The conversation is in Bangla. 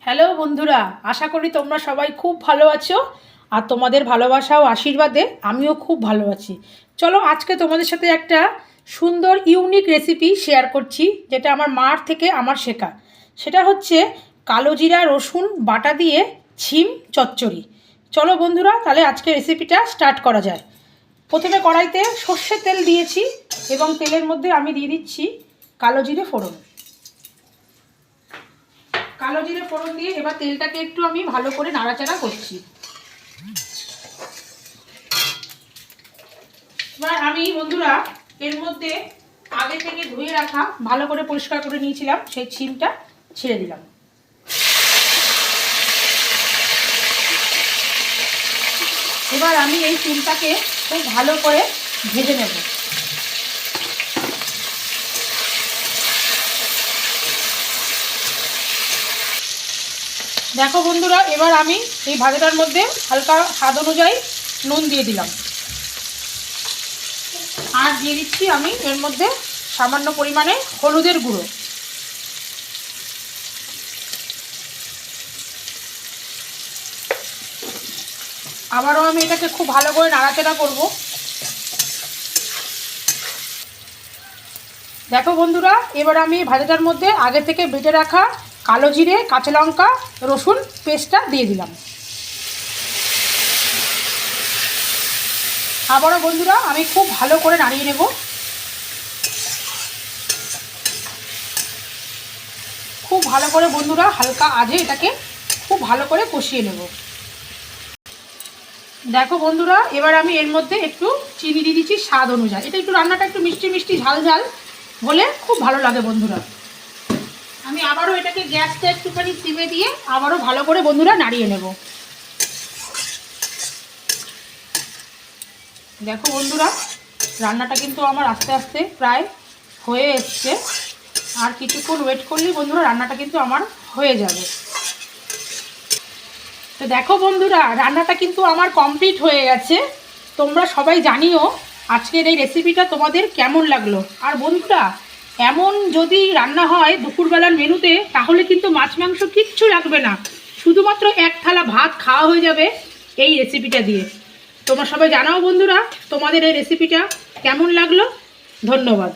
হ্যালো বন্ধুরা, আশা করি তোমরা সবাই খুব ভালো আছো। আর তোমাদের ভালোবাসা ও আশীর্বাদে আমিও খুব ভালো আছি। চলো আজকে তোমাদের সাথে একটা সুন্দর ইউনিক রেসিপি শেয়ার করছি, যেটা আমার মার থেকে আমার শেখা। সেটা হচ্ছে কালো জিরা রসুন বাটা দিয়ে ছিম চচ্চড়ি। চলো বন্ধুরা, তাহলে আজকে রেসিপিটা স্টার্ট করা যায়। প্রথমে কড়াইতে সর্ষের তেল দিয়েছি এবং তেলের মধ্যে আমি দিয়ে দিচ্ছি কালো জিরে ফোড়ন। কালো জিরে ফোড়ন দিয়ে এবার তেলটাকে একটু আমি ভালো করে নাড়াচাড়া করছি। এবার আমি বন্ধুরা এর মধ্যে আগে থেকে ধুয়ে রাখা ভালো করে পরিষ্কার করে নিয়েছিলাম সেই ছিমটা ছেড়ে দিলাম। এবার আমি এই ছিমটাকে খুব ভালো করে ভেজে নেব। দেখো বন্ধুরা, এবার আমি এই ভাজাটার মধ্যে হালকা স্বাদ অনুযায়ী নুন দিয়ে দিলাম, আর দিয়ে দিচ্ছি আমি এর মধ্যে সামান্য পরিমাণে হলুদের গুঁড়ো। আবারও আমি এটাকে খুব ভালো করে নাড়াচাড়া করব। দেখো বন্ধুরা, এবার আমি ভাজাটার মধ্যে আগে থেকে বেটে রাখা কালো জিরে, কাঁচা লঙ্কা, রসুন পেস্টটা দিয়ে দিলাম। আবারও বন্ধুরা আমি খুব ভালো করে নাড়িয়ে নেব। খুব ভালো করে বন্ধুরা হালকা আঁচে এটাকে খুব ভালো করে কষিয়ে নেব। দেখো বন্ধুরা, এবার আমি এর মধ্যে একটু চিনি দিয়ে দিচ্ছি স্বাদ অনুযায়ী। এটা একটু রান্নাটা একটু মিষ্টি মিষ্টি ঝাল ঝাল হলে খুব ভালো লাগে বন্ধুরা। আমি আবারও এটাকে গ্যাসটা একটুখানি সিমে দিয়ে আবারও ভালো করে বন্ধুরা নাড়িয়ে নেব। দেখো বন্ধুরা, রান্নাটা কিন্তু আমার আস্তে আস্তে প্রায় হয়ে এসছে। আর কিছুক্ষণ ওয়েট করলেই বন্ধুরা রান্নাটা কিন্তু আমার হয়ে যাবে। তো দেখো বন্ধুরা, রান্নাটা কিন্তু আমার কমপ্লিট হয়ে গেছে। তোমরা সবাই জানিও আজকের এই রেসিপিটা তোমাদের কেমন লাগলো। আর বন্ধুরা, এমন যদি রান্না হয় দুপুরবেলার মেনুতে, তাহলে কিন্তু মাছ মাংস কিচ্ছু লাগবে না, শুধুমাত্র এক থালা ভাত খাওয়া হয়ে যাবে এই রেসিপিটা দিয়ে। তোমরা সবাই জানাও বন্ধুরা তোমাদের এই রেসিপিটা কেমন লাগলো। ধন্যবাদ।